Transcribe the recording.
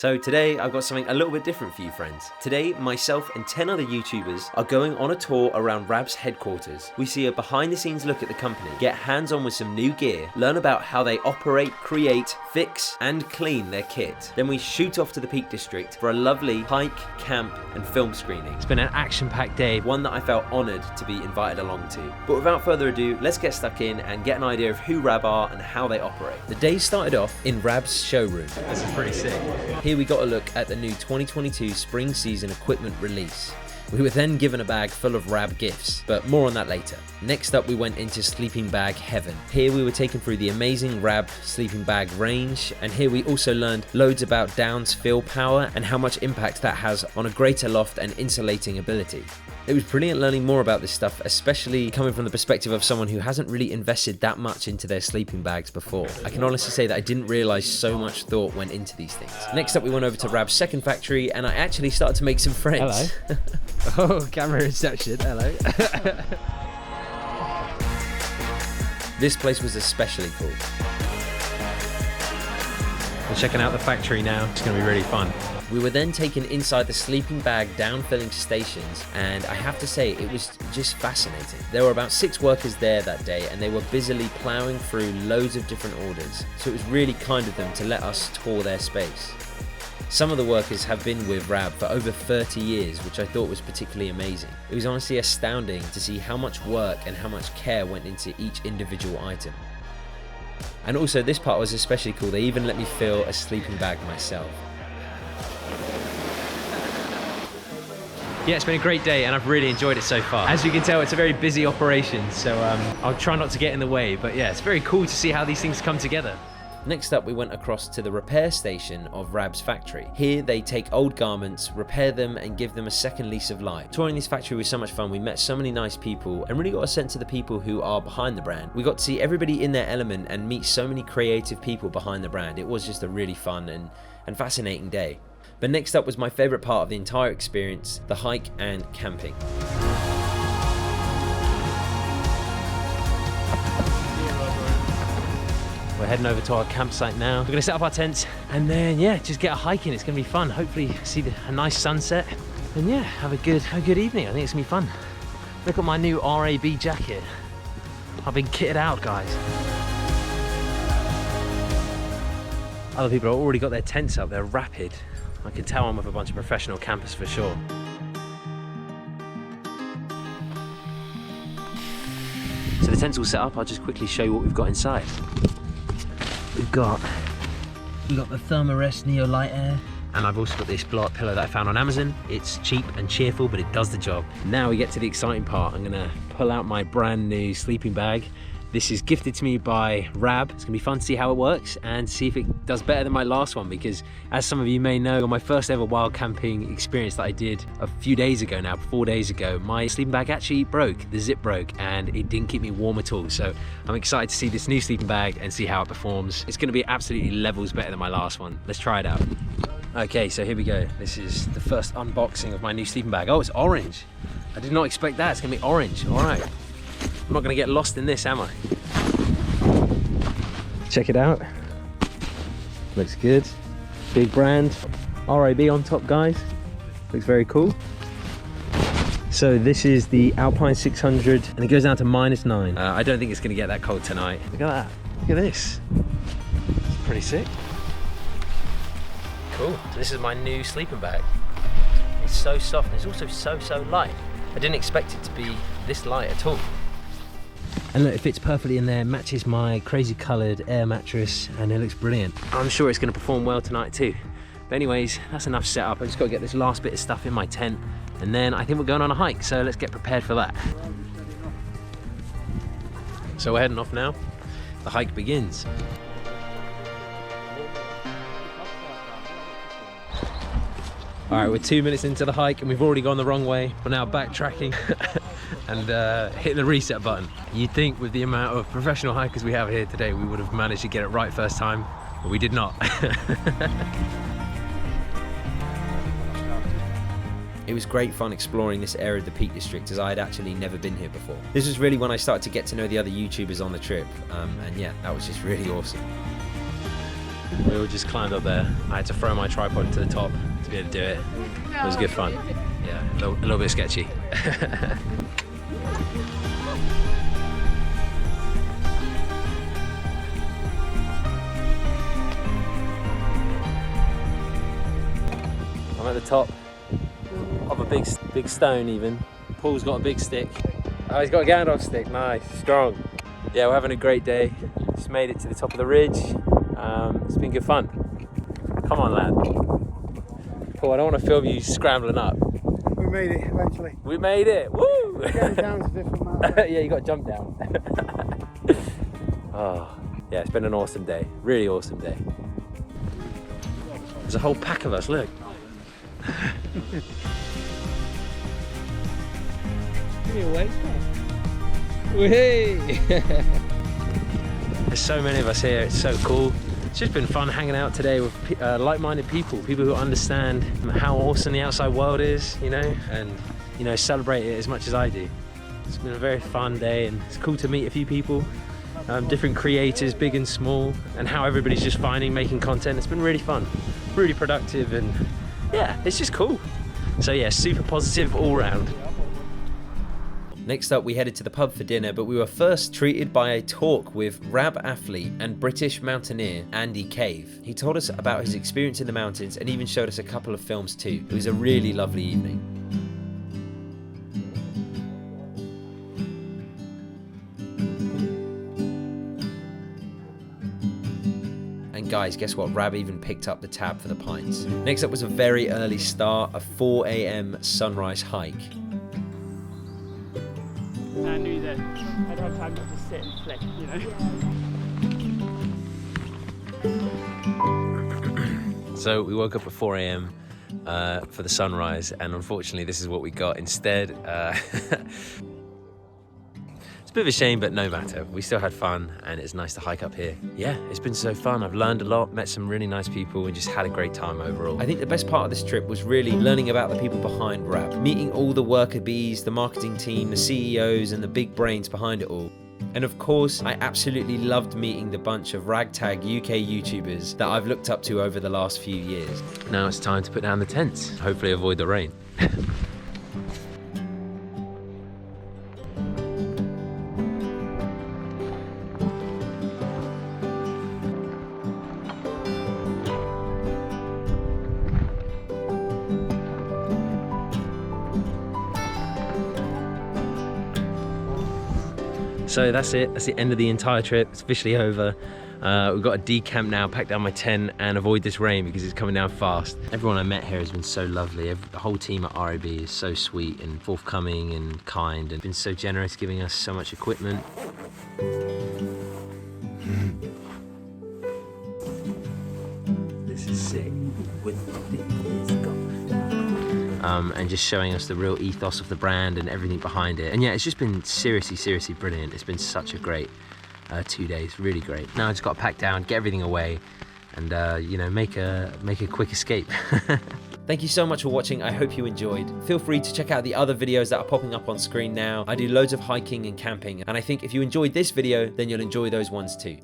So today I've got something a little bit different for you friends. Today myself and 10 other YouTubers are going on a tour around RAB's headquarters. We see a behind the scenes look at the company, get hands on with some new gear, learn about how they operate, create, fix and clean their kit. Then we shoot off to the Peak District for a lovely hike, camp and film screening. It's been an action-packed day, one that I felt honoured to be invited along to. But without further ado, let's get stuck in and get an idea of who RAB are and how they operate. The day started off in RAB's showroom. This is pretty sick. Here we got a look at the new 2022 spring season equipment release. We were then given a bag full of RAB gifts, but more on that later. Next up we went into sleeping bag heaven. Here we were taken through the amazing RAB sleeping bag range, and here we also learned loads about Down's fill power and how much impact that has on a greater loft and insulating ability. It was brilliant learning more about this stuff, especially coming from the perspective of someone who hasn't really invested that much into their sleeping bags before. I can honestly say that I didn't realise so much thought went into these things. Next up we went over to RAB's second factory and I actually started to make some friends. Hello. Oh, camera reception, hello. This place was especially cool. We're checking out the factory now, it's going to be really fun. We were then taken inside the sleeping bag down filling stations, and I have to say it was just fascinating. There were about 6 workers there that day and they were busily ploughing through loads of different orders, so it was really kind of them to let us tour their space. Some of the workers have been with RAB for over 30 years, which I thought was particularly amazing. It was honestly astounding to see how much work and how much care went into each individual item. And also this part was especially cool, they even let me fill a sleeping bag myself. Yeah, it's been a great day and I've really enjoyed it so far. As you can tell, it's a very busy operation, so I'll try not to get in the way, but yeah, it's very cool to see how these things come together. Next up we went across to the repair station of RAB's factory. Here they take old garments, repair them and give them a second lease of life. Touring this factory was so much fun, we met so many nice people and really got a sense of the people who are behind the brand. We got to see everybody in their element and meet so many creative people behind the brand. It was just a really fun and fascinating day. But next up was my favourite part of the entire experience, the hike and camping. We're heading over to our campsite now. We're going to set up our tents and then yeah, just get a hike in. It's going to be fun. Hopefully see a nice sunset and yeah, have a good evening. I think it's going to be fun. Look at my new RAB jacket. I've been kitted out, guys. Other people have already got their tents up. They're rapid. I can tell I'm with a bunch of professional campers for sure. So the tent's all set up. I'll just quickly show you what we've got inside. We've got the Thermarest Neo Light Air, and I've also got this blow-up pillow that I found on Amazon. It's cheap and cheerful, but it does the job. Now we get to the exciting part. I'm gonna pull out my brand new sleeping bag. This is gifted to me by RAB. It's gonna be fun to see how it works and see if it does better than my last one, because as some of you may know, on my first ever wild camping experience that I did a few days ago now, 4 days ago, my sleeping bag actually broke, the zip broke, and it didn't keep me warm at all. So I'm excited to see this new sleeping bag and see how it performs. It's gonna be absolutely levels better than my last one. Let's try it out. Okay, so here we go. This is the first unboxing of my new sleeping bag. Oh, it's orange. I did not expect that, it's gonna be orange, all right. I'm not going to get lost in this, am I? Check it out. Looks good. Big brand. RAB on top, guys. Looks very cool. So this is the Alpine 600 and it goes down to -9. I don't think it's going to get that cold tonight. Look at that. Look at this. It's pretty sick. Cool. So this is my new sleeping bag. It's so soft and it's also so light. I didn't expect it to be this light at all. And look, it fits perfectly in there, matches my crazy coloured air mattress, and it looks brilliant. I'm sure it's going to perform well tonight too. But anyways, that's enough setup. I just got to get this last bit of stuff in my tent, and then I think we're going on a hike, so let's get prepared for that. So we're heading off now. The hike begins. All right, we're 2 minutes into the hike and we've already gone the wrong way. We're now backtracking and hitting the reset button. You'd think with the amount of professional hikers we have here today, we would have managed to get it right first time, but we did not. It was great fun exploring this area of the Peak District as I had actually never been here before. This was really when I started to get to know the other YouTubers on the trip, and yeah, that was just really awesome. We all just climbed up there. I had to throw my tripod to the top to be able to do it. It was good fun. Yeah, a little bit sketchy. I'm at the top of a big stone even. Paul's got a big stick. Oh, he's got a Gandalf stick, nice, strong. Yeah, we're having a great day. Just made it to the top of the ridge. It's been good fun. Come on, lad. Paul, I don't want to film you scrambling up. We made it eventually. We made it, woo! Getting down to different mountains. Yeah, you got to jump down. Oh, yeah, it's been an awesome day. Really awesome day. There's a whole pack of us, look. Give me a wave, There's so many of us here, it's so cool. It's just been fun hanging out today with like-minded people who understand how awesome the outside world is, you know, and, you know, celebrate it as much as I do. It's been a very fun day, and it's cool to meet a few people, different creators, big and small, and how everybody's just making content. It's been really fun, really productive, and yeah, it's just cool. So yeah, super positive all round. Next up, we headed to the pub for dinner, but we were first treated by a talk with RAB athlete and British mountaineer Andy Cave. He told us about his experience in the mountains and even showed us a couple of films too. It was a really lovely evening. And guys, guess what? RAB even picked up the tab for the pints. Next up was a very early start, a 4 AM sunrise hike. I knew that I'd have time to just sit and flick, you know. So we woke up at 4 AM for the sunrise, and unfortunately this is what we got instead. It's a bit of a shame, but no matter. We still had fun, and it's nice to hike up here. Yeah, it's been so fun. I've learned a lot, met some really nice people, and just had a great time overall. I think the best part of this trip was really learning about the people behind RAB, meeting all the worker bees, the marketing team, the CEOs, and the big brains behind it all. And of course, I absolutely loved meeting the bunch of ragtag UK YouTubers that I've looked up to over the last few years. Now it's time to put down the tents, hopefully avoid the rain. So that's it, that's the end of the entire trip. It's officially over. We've got to decamp now, pack down my tent and avoid this rain because it's coming down fast. Everyone I met here has been so lovely. The whole team at RAB is so sweet and forthcoming and kind and been so generous, giving us so much equipment. This is sick. And just showing us the real ethos of the brand and everything behind it. And yeah, it's just been seriously brilliant. It's been such a great 2 days, really great. Now I just got to pack down, get everything away, and you know, make a quick escape. Thank you so much for watching. I hope you enjoyed. Feel free to check out the other videos that are popping up on screen now. I do loads of hiking and camping, and I think if you enjoyed this video, then you'll enjoy those ones too.